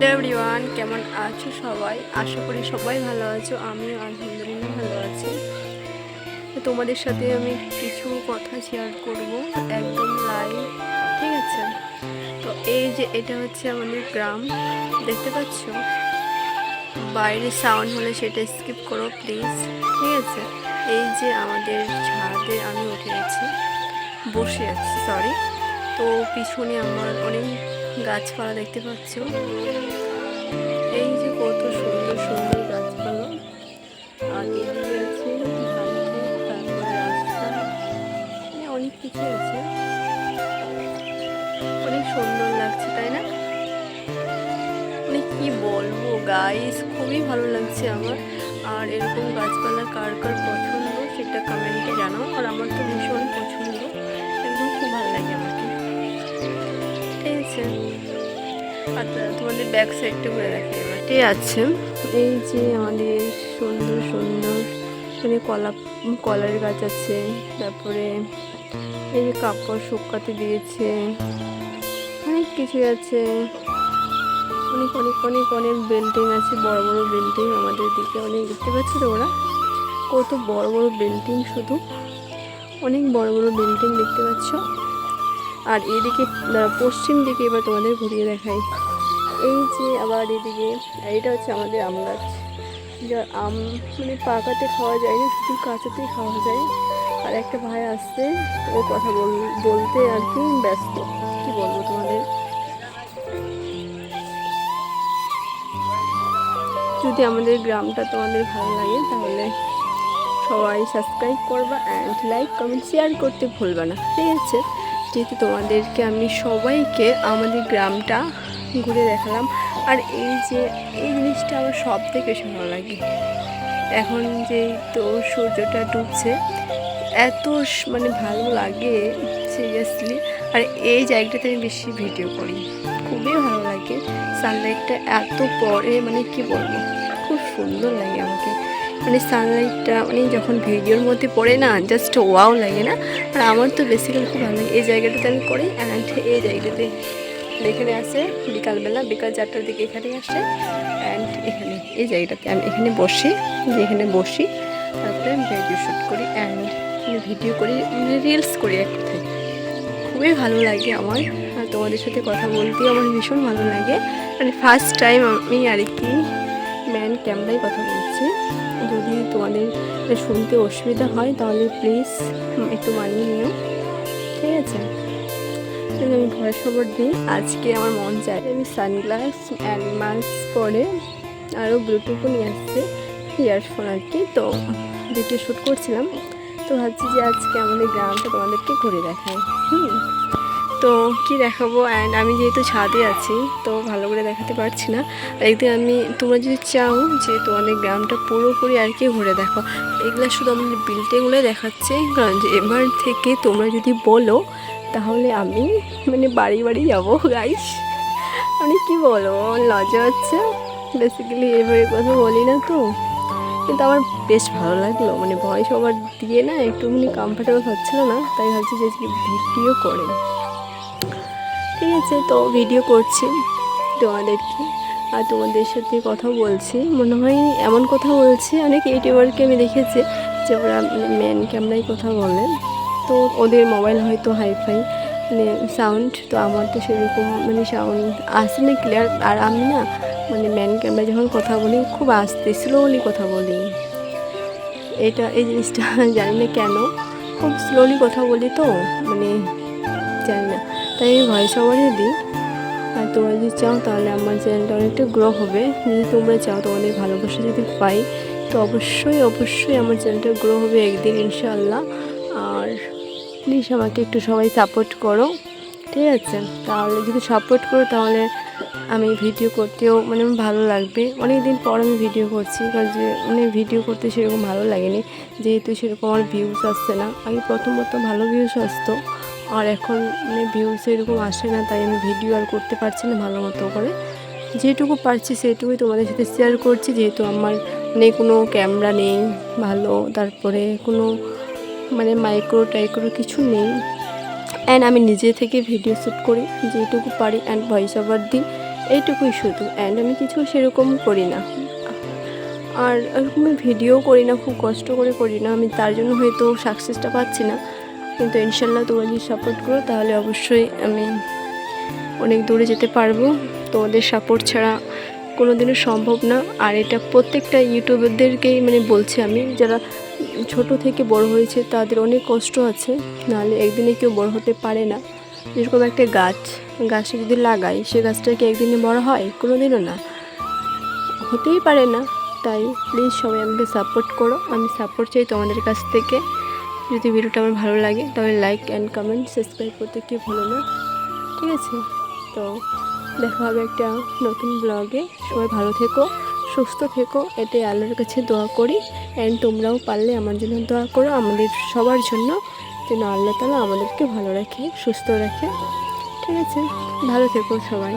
Everyone, কেমন আছো সবাই? আশা করি সবাই ভালো আছো। আমিও আলহামদুলিল্লাহ ভালো আছি। তো তোমাদের সাথে আমি কিছু কথা শেয়ার করব, একদম লাইভ, ঠিক আছে? তো এই যে এটা হচ্ছে আমাদের গ্রাম, দেখতে পাচ্ছ? বাইরে সাউন্ড হলে সেটা স্কিপ করো প্লিজ, ঠিক আছে? এই যে আমাদের ছাদে আমি উঠে গেছি, বসে আছি, সরি। তো পিছনে আমার অনেক গাছপালা দেখতে পাচ্ছ। এই যে কত সুন্দর সুন্দর গাছপালা, আর এদিকে আছে ধান ক্ষেত, তারপরে রাস্তা, অনেক কিছু আছে। অনেক সুন্দর লাগছে, তাই না? মানে কি বলবো গাইস, খুবই ভালো লাগছে আমার। আর এরকম গাছপালা কার কার পছন্দ সেটা কমেন্টে জানাও। আর আমার তো ভীষণ পছন্দ, একদম খুব ভালো লাগে আমাকে, ঠিক আছে? আচ্ছা, তোমাদের ব্যাক সাইডটা ঘুরে দেখে এবার, ঠিক আছে? এই যে আমাদের সুন্দর সুন্দর মানে কলার গাছ আছে, তারপরে এই যে কাপড় শুকাতে দিয়েছে, অনেক কিছুই আছে। অনেক অনেক অনেক অনেক বিল্ডিং আছে, বড় বড় বিল্ডিং আমাদের দিকে অনেক, দেখতে পাচ্ছি তো ওরা কত বড় বড় বিল্ডিং, শুধু অনেক বড় বড় বিল্ডিং দেখতে পাচ্ছ। আর এদিকে পশ্চিম দিকে এবার তোমাদের ঘুরিয়ে দেখাই। এই যে আবার এদিকে, এটা হচ্ছে আমাদের আম গাছ, যার আম মানে পাকাতে খাওয়া যায় না, শুধু কাঁচাতেই খাওয়া যায়। আর একটা ভাই আসছে, ও কথা বলতে আর কি ব্যস্ত। কি বলবো তোমাদের, যদি আমাদের গ্রামটা তোমাদের ভালো লাগে তাহলে সবাই সাবস্ক্রাইব করবা অ্যান্ড লাইক কমেন্ট শেয়ার করতে ভুলবা না, ঠিক আছে? যেহেতু তোমাদেরকে আমি সবাইকে আমাদের গ্রামটা ঘুরে দেখালাম। আর এই যে এই জিনিসটা আমার সব থেকে বেশি ভালো লাগে, এখন যে তো সূর্যটা ডুবছে, এত মানে ভালো লাগে সিরিয়াসলি। আর এই জায়গাটাতে আমি বেশি ভিডিও করি, খুবই ভালো লাগে। সানলাইটটা এত পরে মানে কি বলবো, খুব সুন্দর লাগে আমাকে। মানে সানলাইটটা মানে যখন ভিডিওর মধ্যে পড়ে না, জাস্ট ওয়াও লাগে না? আর আমার তো বেসিক্যালি খুব ভালো লাগে এই জায়গাটাতে আমি করি। অ্যান্ড এই জায়গাটাতে এখানে আসে বিকালবেলা, বিকাল 4টার দিকে এখানে আসে। অ্যান্ড এখানে এই জায়গাটাতে আমি এখানে বসি, এখানে বসি, তারপরে আমি ভিডিও শ্যুট করি অ্যান্ড ভিডিও করি, মানে রিলস করি এক কথায়। খুবই ভালো লাগে আমার, আর তোমাদের সাথে কথা বলতেও আমার ভীষণ ভালো লাগে। মানে ফার্স্ট টাইম আমি আর কি ম্যান ক্যামেরায় কথা বলছি। যদি তোমাদের শুনতে অসুবিধা হয় তাহলে প্লিজ একটু মানিয়ে নিও, ঠিক আছে? আমি ভয়েস ওভার দিই। আজকে আমার মন চায় আমি সানগ্লাস অ্যান্ড মাস্ক পরে আরও ব্লুটুথও নিয়ে আসছে, ইয়ারফোন আর কি। তো ভিডিও শ্যুট করছিলাম, তো ভাবছি যে আজকে আমাদের গ্রামটা তোমাদেরকে ঘুরে দেখাই। তো কি দেখাবো, অ্যান্ড আমি যেহেতু ছাদে আছি তো ভালো করে দেখাতে পারছি না। একদিন আমি, তোমরা যদি চাও যে তোমাদের গ্রামটা পুরোপুরি আর কি ঘুরে দেখো, এগুলো শুধু আমাদের বিল্ডিংগুলোই দেখাচ্ছে, কারণ যে এবার থেকে তোমরা যদি বলো তাহলে আমি মানে বাড়ি বাড়ি যাবো গাইস। আমি কি বলবো, আমার লজ্জা হচ্ছে, বেসিক্যালি এভাবে কথা বলি না তো, কিন্তু আমার বেশ ভালো লাগলো। মানে ভয়েস ওভার দিয়ে না একটুখানি কমফর্টেবল হচ্ছিলো না, তাই ভাবছি যে ভিডিও করে, ঠিক আছে? তো ভিডিও করছি তোমাদেরকে, আর তোমাদের সাথে কথা বলছি। মনে হয় এমন কথা বলছি, অনেক ইউটিউবারকে আমি দেখেছি যে ওরা ম্যান ক্যামেরায় কথা বলে, তো ওদের মোবাইল হয়তো হাইফাই মানে সাউন্ড, তো আমার তো সেরকম মানে সাউন্ড আসে না ক্লিয়ার। আর আমি না মানে ম্যান ক্যামেরায় যখন কথা বলি খুব আস্তে স্লোলি কথা বলি, এই জিনিসটা জানি না কেন, খুব স্লোলি কথা বলি, তো মানে জানি না, তাই আমি ভয়েস ওভারই দিই। আর তোমরা যদি চাও তাহলে আমার চ্যানেলটা অনেকটা গ্রো হবে। যদি তোমরা চাও, তোমাদের ভালোবাসা যদি পাই, তো অবশ্যই অবশ্যই আমার চ্যানেলটা গ্রো হবে একদিন ইনশাআল্লাহ। আর প্লিজ আমাকে একটু সবাই সাপোর্ট করো, ঠিক আছে? তাহলে যদি সাপোর্ট করো তাহলে আমি ভিডিও করতেও মানে ভালো লাগবে। অনেক দিন পর আমি ভিডিও করছি, কারণ যে মানে ভিডিও করতে সেরকম ভালো লাগেনি, যেহেতু সেরকম আমার ভিউজ আসছে না। আগে প্রথমত ভালো ভিউজ আসতো, আর এখন মানে ভিউজ এরকম আসে না, তাই আমি ভিডিও আর করতে পারছি না ভালো মতো করে। যেটুকু পারছি সেটুকুই তোমাদের সাথে শেয়ার করছি, যেহেতু আমার মানে কোনো ক্যামেরা নেই ভালো, তারপরে কোনো মানে মাইক্রো টাইক্রো কিছু নেই। অ্যান্ড আমি নিজে থেকে ভিডিও শ্যুট করি যেটুকু পারি, অ্যান্ড ভয়েস ওভার দিই। এইটুকুই শুধু। অ্যান্ড আমি কিছু সেরকম করি না, আর এরকম ভিডিও করি না, খুব কষ্ট করে করি না আমি, তার জন্য হয়তো সাকসেসটা পাচ্ছি না। কিন্তু ইনশাল্লাহ তোমরা যদি সাপোর্ট করো তাহলে অবশ্যই আমি অনেক দূরে যেতে পারবো। তোমাদের সাপোর্ট ছাড়া কোনো দিনও সম্ভব না। আর এটা প্রত্যেকটা ইউটিউবারদেরকেই মানে বলছি আমি, যারা ছোট থেকে বড় হয়েছে তাদের অনেক কষ্ট আছে, নাহলে একদিনে কেউ বড় হতে পারে না। যেরকম একটা গাছটা যদি লাগাই, সে গাছটা কি একদিনে বড় হয়? কোনো দিনও না, হতেই পারে না। তাই প্লিজ সবাই আমাকে সাপোর্ট করো, আমি সাপোর্ট চাই তোমাদের কাছ থেকে। যদি ভিডিওটা আমার ভালো লাগে তাহলে লাইক অ্যান্ড কমেন্ট সাবস্ক্রাইব করতে কেউ ভুলো না, ঠিক আছে? তো দেখা হবে একটা নতুন ব্লগে। সবাই ভালো থেকো, সুস্থ থেকো, এটাই আল্লাহর কাছে দোয়া করি। অ্যান্ড তোমরাও পারলে আমার জন্য দোয়া করো, আমাদের সবার জন্য, যেন আল্লাহ তাআলা আমাদেরকে ভালো রাখে, সুস্থ রাখে, ঠিক আছে? ভালো থেকো সবাই।